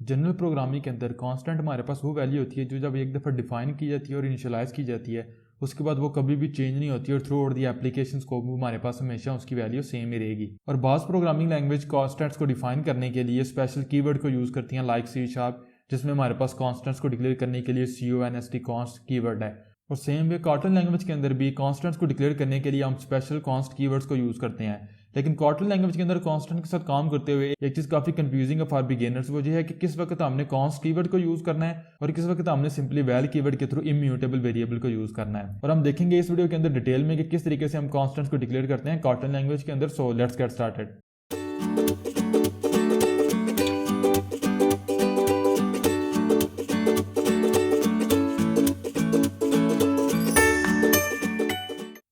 General programming के अंदर constant हमारे पास वो वैल्यू होती है जो जब एक दफ़ा डिफाइन की जाती है और इनिशियलाइज की जाती है उसके बाद वो कभी भी चेंज नहीं होती और थ्रू आउट दी एप्लीकेशन को हमारे पास हमेशा उसकी वैल्यू सेम ही रहेगी। और बास प्रोग्रामिंग लैंग्वेज कांस्टेंट्स को डिफाइन करने के लिए स्पेशल कीवर्ड को यूज़ करती हैं लाइक सी शार्प, जिसमें हमारे पास कांस्टेंट्स को डिक्लेयर करने के लिए CONST कॉन्स्ट कीवर्ड है। और सेम वे कॉटलन लैंग्वेज के अंदर भी कांस्टेंट्स को डिक्लेयर करने के लिए हम स्पेशल कॉन्स्ट कीवर्ड्स को यूज़ करते हैं। लेकिन कॉटलन लैंग्वेज के अंदर कांस्टेंट के साथ काम करते हुए एक चीज़ काफ़ी कंफ्यूजिंग है फॉर बिगिनर्स, वो ये है कि किस वक्त हमने कॉन्स्ट कीवर्ड को यूज़ करना है और किस वक्त हमने सिंपली वैल कीवर्ड के थ्रू इम्यूटेबल वेरिएबल को यूज़ करना है। और हम देखेंगे इस वीडियो के अंदर डिटेल में कि किस तरीके से हम कांस्टेंट्स को डिक्लेयर करते हैं कॉटलन लैंग्वेज के अंदर। So let's get started.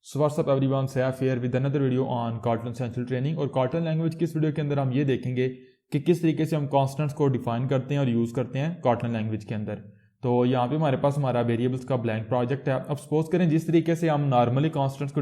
So what's up everyone, Saif here with another video on Kotlin central training. और कॉटलन लैंग्वेज की इस वीडियो के अंदर हम ये देखेंगे कि किस तरीके से हम कांस्टेंट्स को डिफाइन करते हैं और यूज़ करते हैं कॉटलन लैंग्वेज के अंदर। तो यहाँ पे हमारे पास हमारा वेरिएबल्स का ब्लैंक प्रोजेक्ट है। अब सपोज करें जिस तरीके से हम नॉर्मली कांस्टेंट्स को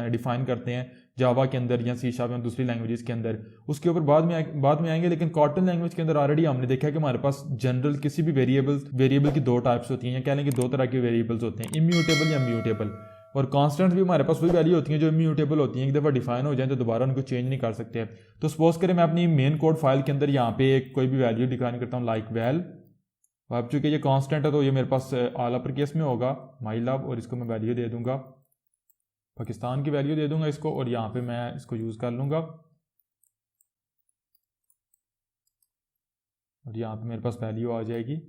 डिफाइन करते हैं जावा के अंदर या सी शार्प या दूसरी लैंग्वेजेस के अंदर, उसके ऊपर बाद में आएंगे। लेकिन कॉटलन लैंग्वेज के अंदर ऑलरेडी हमने देखा है कि हमारे पास जनरल किसी भी वेरिएबल की दो टाइप्स होती हैं, या कह लें कि दो तरह के वेरिएबल्स होते हैं, इम्यूटेबल या म्यूटेबल। और कांस्टेंट भी हमारे पास वही वैल्यू होती हैं जो इम्यूटेबल होती हैं, एक दफ़ा डिफाइन हो जाए तो दोबारा उनको चेंज नहीं कर सकते। तो सपोज करें मैं अपनी मेन कोड फाइल के अंदर यहाँ पे कोई भी वैल्यू डिफाइन करता हूँ लाइक वैल। अब चूंकि ये कांस्टेंट है तो ये मेरे पास ऑल अपर केस में होगा माई लव, और इसको मैं वैल्यू दे दूंगा पाकिस्तान की वैल्यू दे दूंगा इसको, और यहाँ पे मैं इसको यूज़ कर लूँगा। और यहाँ पे मेरे पास वैल्यू आ जाएगी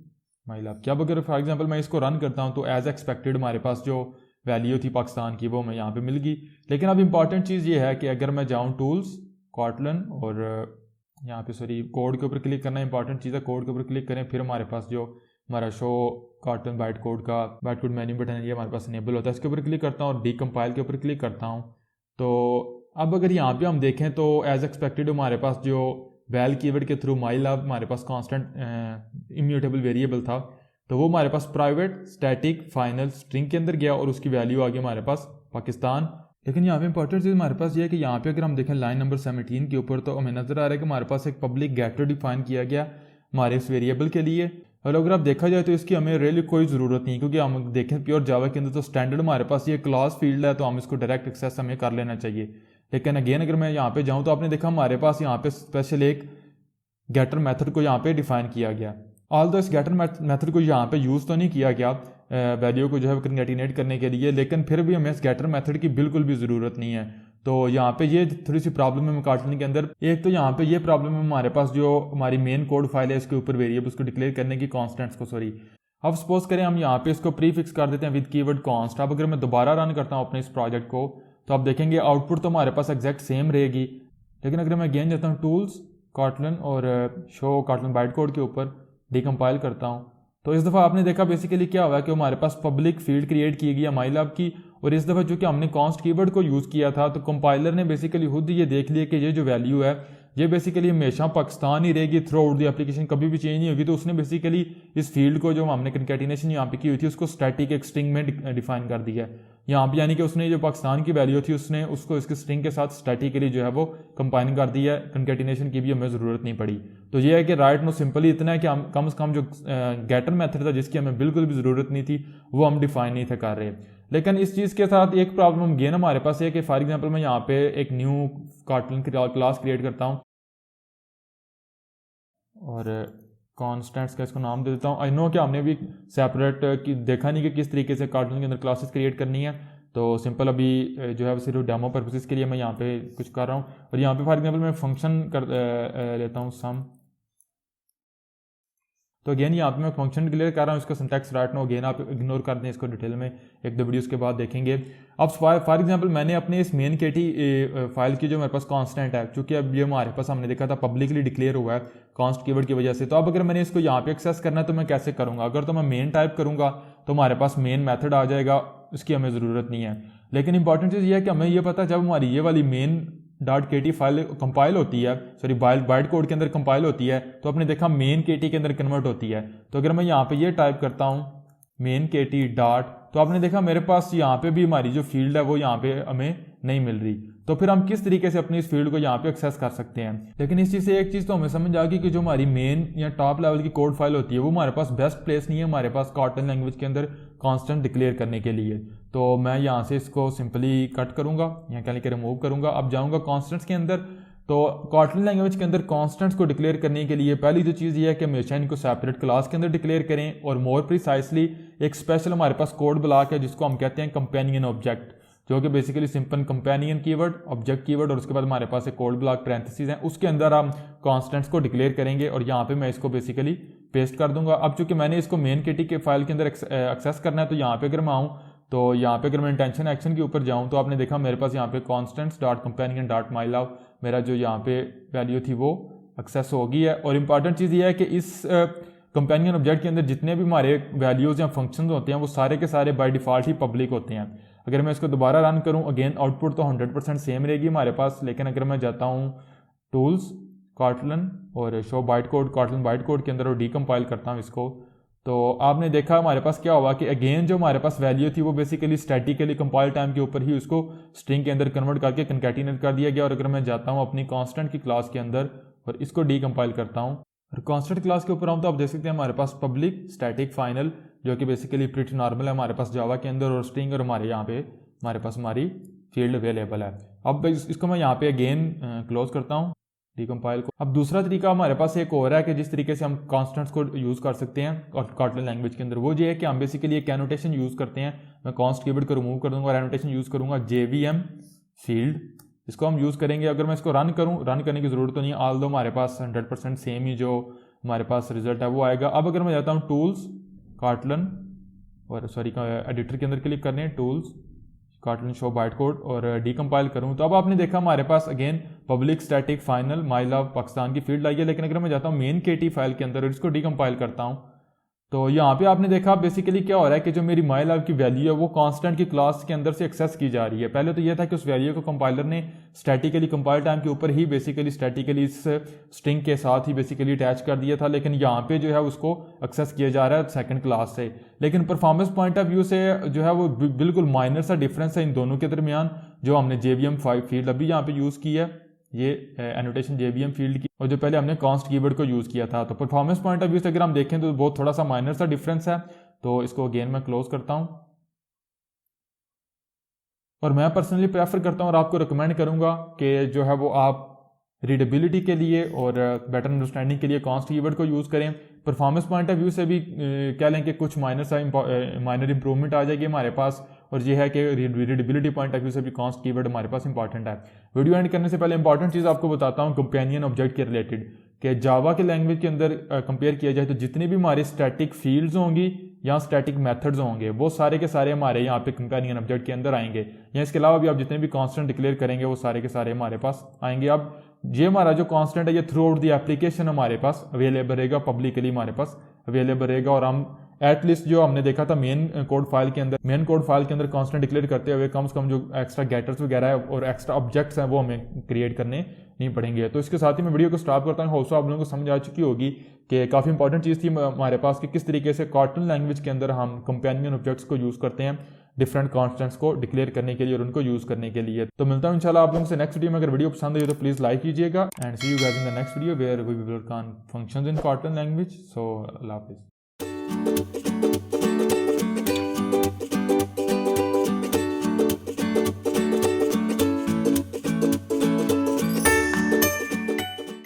माई लव की। अब अगर फॉर एग्जाम्पल मैं इसको रन करता हूँ तो एज एक्सपेक्टेड हमारे पास जो वैल्यू थी पाकिस्तान की वो मैं यहाँ पे मिल गई। लेकिन अब इंपॉर्टेंट चीज़ ये है कि अगर मैं जाऊँ टूल्स कॉटलन और यहाँ पे कोड के ऊपर क्लिक करना इंपॉर्टेंट चीज़ है, कोड के ऊपर क्लिक करें, फिर हमारे पास जो हमारा show Kotlin byte code menu button है ये हमारे पास इनेबल होता है। इसके ऊपर क्लिक करता हूँ और डीकम्पाइल के ऊपर क्लिक करता हूँ। तो अब अगर यहाँ पे हम देखें तो एज एक्सपेक्टेड हमारे पास जो वैल कीवर्ड के थ्रू माई लव हमारे पास कॉन्स्टेंट इम्यूटेबल वेरिएबल था, तो वो हमारे पास प्राइवेट स्टैटिक फाइनल स्ट्रिंग के अंदर गया और उसकी वैल्यू आ गई हमारे पास पाकिस्तान। लेकिन यहाँ पे इंपॉर्टेंट चीज़ हमारे पास ये है कि यहाँ पे अगर हम देखें लाइन नंबर 17 के ऊपर तो हमें नजर आ रहा है कि हमारे पास एक पब्लिक गेटर डिफाइन किया गया हमारे इस वेरिएबल के लिए। और अगर आप देखा जाए तो इसकी हमें रियली कोई ज़रूरत नहीं, क्योंकि हम देखें प्योर जावा के अंदर तो स्टैंडर्ड हमारे पास ये क्लास फील्ड है, तो हम इसको डायरेक्ट एक्सेस हमें कर लेना चाहिए। लेकिन अगेन अगर मैं यहाँ पे जाऊँ तो आपने देखा हमारे पास यहाँ पे स्पेशल एक गेटर मेथड को यहाँ पे डिफाइन किया गया। ऑल्दो इस गेटर मेथड को यहाँ पे यूज़ तो नहीं किया गया वैल्यू को जो है कंकैटिनेट करने के लिए, लेकिन फिर भी हमें इस गेटर मेथड की बिल्कुल भी ज़रूरत नहीं है। तो यहाँ पे ये थोड़ी सी प्रॉब्लम है कॉटलन के अंदर। एक तो यहाँ पे ये प्रॉब्लम है हमारे पास जो हमारी मेन कोड फाइल है इसके ऊपर वेरिएबल्स को डिक्लेयर करने की, कॉन्स्टेंट्स को सॉरी। अब सपोज करें हम यहाँ पे इसको प्रीफिक्स कर देते हैं विद कीवर्ड कॉन्स्ट। अब अगर मैं दोबारा रन करता हूँ अपने इस प्रोजेक्ट को तो आप देखेंगे आउटपुट तो हमारे पास एग्जैक्ट सेम रहेगी। लेकिन अगर मैं अगेन जाता हूँ टूल्स कॉटलन और शो कॉटलन बाइट कोड के ऊपर डिकम्पाइल करता हूँ, तो इस दफ़ा आपने देखा बेसिकली क्या हुआ कि हमारे पास पब्लिक फील्ड क्रिएट की गई माई लव की। और इस दफ़ा चूँकि हमने कॉन्स्ट कीवर्ड को यूज़ किया था तो कंपाइलर ने बेसिकली खुद ये देख लिया कि ये जो वैल्यू है ये बेसिकली हमेशा पाकिस्तान ही रहेगी, थ्रू आउट दी एप्लीकेशन कभी भी चेंज नहीं होगी। तो उसने बेसिकली इस फील्ड को जो हमने कंकैटिनेशन यहाँ पे की हुई थी उसको स्टैटिक एक स्ट्रिंग में डिफाइन कर दिया है यहाँ पे, यानी कि उसने जो पाकिस्तान की वैल्यू थी उसने उसको इसके स्ट्रिंग के साथ स्टैटिकली जो है वो कंबाइन कर दिया है, कंकैटिनेशन की भी हमें ज़रूरत नहीं पड़ी। तो ये है कि राइट नो सिंपली इतना है कि हम कम से कम जो गेटर मेथड था जिसकी हमें बिल्कुल भी ज़रूरत नहीं थी वो हम डिफाइन नहीं थे कर रहे। लेकिन इस चीज़ के साथ एक प्रॉब्लम गेन हमारे पास है कि फॉर एग्जाम्पल मैं यहाँ पे एक न्यू कॉटलन क्लास क्रिएट करता हूँ और कॉन्स्टेंट्स का इसको नाम दे देता हूँ। आई नो कि हमने भी सेपरेट की देखा नहीं कि किस तरीके से कॉटलन के अंदर क्लासेस क्रिएट करनी है, तो सिंपल अभी जो है सिर्फ डेमो पर्पसेस के लिए मैं यहाँ पे कुछ कर रहा हूँ। और यहाँ पे फॉर एग्जांपल मैं फंक्शन कर लेता हूँ सम। तो अगेन यहाँ पे मैं फंक्शन क्लियर कर रहा हूँ, इसका सिंटैक्स राइट नो अगेन आप इग्नोर कर दें, इसको डिटेल में एक दो वीडियोस के बाद देखेंगे। अब फॉर एग्जांपल मैंने अपने इस मेन केटी फाइल की जो मेरे पास कांस्टेंट है, क्योंकि अब ये हमारे पास हमने देखा था पब्लिकली डिक्लेयर हुआ है कॉन्स्ट कीवर्ड की वजह से। तो अब अगर मैंने इसको यहाँ पे एक्सेस करना है तो मैं कैसे करूँगा? अगर तो मैं मेन टाइप करूँगा तो हमारे पास मेन मैथड आ जाएगा, इसकी हमें ज़रूरत नहीं है। लेकिन इंपॉर्टेंट चीज़ ये है कि हमें ये पता जब हमारी ये वाली मेन .kt फाइल कंपाइल होती है, सॉरी बाइट कोड के अंदर कंपाइल होती है, तो आपने देखा मेन kt के अंदर कन्वर्ट होती है। तो अगर मैं यहाँ पे ये टाइप करता हूँ मेन kt डॉट, तो आपने देखा मेरे पास यहाँ पे भी हमारी जो फील्ड है वो यहाँ पे हमें नहीं मिल रही। तो फिर हम किस तरीके से अपनी इस फील्ड को यहाँ पे एक्सेस कर सकते हैं। लेकिन इस चीज़ से एक चीज़ तो हमें समझ आ गई कि जो हमारी मेन या टॉप लेवल की कोड फाइल होती है वो हमारे पास बेस्ट प्लेस नहीं है हमारे पास कॉटन लैंग्वेज के अंदर कॉन्स्टेंट डिक्लेयर करने के लिए। तो मैं यहाँ से इसको सिंपली कट करूँगा, यहाँ क्या लिखे रिमूव करूँगा। अब जाऊँगा कॉन्स्टेंट्स के अंदर। तो कॉटन लैंग्वेज के अंदर कॉन्स्टेंट्स को डिक्लेयर करने के लिए पहली जो चीज़ ये है कि हमेशा इनको सेपरेट क्लास के अंदर डिक्लेयर करें, और मोर प्रिसाइसली एक स्पेशल हमारे पास कोड ब्लॉक है जिसको हम कहते हैं कंपेनियन ऑब्जेक्ट, जो कि basically simple companion keyword, object keyword, और उसके बाद हमारे पास एक कोड ब्लॉक पैरेंथेसिस है, उसके अंदर हम कॉन्स्टेंट्स को डिक्लेयर करेंगे और यहाँ पे मैं इसको बेसिकली पेस्ट कर दूंगा। अब चूंकि मैंने इसको मेन केटी के फाइल के अंदर एक्सेस करना है, तो यहाँ पे अगर मैं आऊँ तो यहाँ पे अगर मैं इंटेंशन एक्शन के ऊपर जाऊँ तो आपने देखा मेरे पास यहाँ पे constants dot companion dot my love मेरा जो यहाँ पे वैल्यू थी वो एक्सेस हो गई है। और इंपॉर्टेंट चीज़ ये है कि इस कंपेनियन ऑब्जेक्ट के अंदर जितने भी हमारे वैल्यूज़ या फंक्शंस होते हैं वो सारे के सारे बाय डिफ़ॉल्ट ही पब्लिक होते हैं। अगर मैं इसको दोबारा रन करूं अगेन आउटपुट तो 100% सेम रहेगी हमारे पास, लेकिन अगर मैं जाता हूं टूल्स कॉटलन और show byte code Kotlin byte code के अंदर और डीकम्पाइल करता हूं इसको, तो आपने देखा हमारे पास क्या हुआ कि अगेन जो हमारे पास वैल्यू थी वो बेसिकली स्टैटिकली कंपाइल टाइम के ऊपर ही उसको स्ट्रिंग के अंदर कन्वर्ट करके कंकैटिनेट कर दिया गया। और अगर मैं जाता हूँ अपनी कॉन्स्टेंट की क्लास के अंदर और इसको डीकम्पाइल करता हूँ और कॉन्स्टेंट क्लास के ऊपर आऊँ तो आप देख सकते हैं हमारे पास पब्लिक स्टैटिक फाइनल जो कि बेसिकली प्रिटी नॉर्मल है हमारे पास जावा के अंदर, और स्ट्रिंग और हमारे यहाँ पे हमारे पास हमारी फील्ड अवेलेबल है। अब इसको मैं यहाँ पे अगेन क्लोज करता हूँ डीकम्पाइल को। अब दूसरा तरीका हमारे पास एक और है कि जिस तरीके से हम कॉन्स्टेंट्स को यूज़ कर सकते हैं कॉटलन लैंग्वेज के अंदर, वो ये है कि हम बेसिकली एक एनोटेशन यूज़ करते हैं। मैं कॉन्स्ट कीवर्ड को रिमूव कर दूंगा और एनोटेशन यूज़ करूंगा JVM फील्ड, इसको हम यूज़ करेंगे। अगर मैं इसको रन करूँ, रन करने की ज़रूरत तो नहीं, ऑल दो हमारे पास 100% सेम ही जो हमारे पास रिजल्ट है वो आएगा। अब अगर मैं जाता हूँ टूल्स कॉटलन और सॉरी एडिटर के अंदर क्लिक करने tools Kotlin show byte code और डीकम्पाइल करूं तो अब आपने देखा हमारे पास again public static final my love Pakistan की फील्ड आई है। लेकिन अगर मैं जाता हूं मेन केटी फाइल के अंदर और इसको डीकम्पाइल करता हूं तो यहाँ पे आपने देखा बेसिकली क्या हो रहा है कि जो मेरी माई लव की वैल्यू है वो कांस्टेंट की क्लास के अंदर से एक्सेस की जा रही है। पहले तो ये था कि उस वैल्यू को कंपाइलर ने स्टैटिकली कंपाइल टाइम के ऊपर ही बेसिकली स्टैटिकली इस स्ट्रिंग के साथ ही बेसिकली अटैच कर दिया था, लेकिन यहाँ पे जो है उसको एक्सेस किया जा रहा है सेकंड क्लास से। लेकिन परफॉर्मेंस पॉइंट ऑफ व्यू से जो है वो बिल्कुल माइनर सा डिफरेंस है इन दोनों के दरमियान। जो हमने JVM फील्ड अभी यहाँ पे यूज़ की है ये एनोटेशन JVM फील्ड की, और जो पहले हमने कॉन्स्ट कीवर्ड को यूज़ किया था, तो परफॉर्मेंस पॉइंट ऑफ व्यू से अगर हम देखें तो बहुत थोड़ा सा माइनर सा डिफरेंस है। तो इसको अगेन मैं क्लोज करता हूं और मैं पर्सनली प्रेफर करता हूं और आपको रिकमेंड करूंगा कि जो है वो आप रीडेबिलिटी के लिए और बेटर अंडरस्टैंडिंग के लिए कॉन्स्ट कीवर्ड को यूज़ करें। परफॉर्मेंस पॉइंट ऑफ व्यू से भी कह लें कि कुछ माइनर इंप्रूवमेंट आ जाएगी हमारे पास, और ये है कि रीडेबिलिटी पॉइंट ऑफ व्यू से भी कॉन्स्ट कीवर्ड हमारे पास इंपॉर्टेंट है। वीडियो एंड करने से पहले इंपॉर्टेंट चीज़ आपको बताता हूँ कंपेनियन ऑब्जेक्ट के रिलेटेड, कि जावा के लैंग्वेज के अंदर कंपेयर किया जाए तो जितनी भी हमारी स्टैटिक फील्ड्स होंगी या स्टैटिक मेथड्स होंगे वो सारे के सारे हमारे यहाँ पे कंपेनियन ऑब्जेक्ट के अंदर आएंगे, या इसके अलावा भी आप जितने भी कांस्टेंट डिक्लेयर करेंगे वो सारे के सारे हमारे पास आएंगे। अब ये हमारा जो कांस्टेंट है ये थ्रू आउट द एप्लीकेशन हमारे पास अवेलेबल रहेगा, पब्लिकली हमारे पास अवेलेबल रहेगा, और हम एटलीस्ट जो हमने देखा था मेन कोड फाइल के अंदर कांस्टेंट डिक्लेयर करते हुए कम से कम जो एक्स्ट्रा गेटर्स वगैरह है और एक्स्ट्रा ऑब्जेक्ट्स हैं वो हमें क्रिएट करने नहीं पड़ेंगे। तो इसके साथ ही मैं वीडियो को स्टॉप करता हूँ। होप्स आप लोगों को समझ आ चुकी होगी कि काफ़ी इंपॉर्टेंट चीज़ थी हमारे पास कि किस तरीके से कॉटन लैंग्वेज के अंदर हम कंपेनियन ऑब्जेक्ट्स को यूज़ करते हैं डिफरेंट कॉन्स्टेंट्स को डिक्लेयर करने के लिए और उनको यूज़ करने के लिए। तो मिलता हूँ इंशाल्लाह आप लोगों से नेक्स्ट वीडियो में। अगर वीडियो पसंद आई तो प्लीज़ लाइक कीजिएगा and see you guys in the next video where we will work on functions in Kotlin language. So अल्लाह हाफिज़।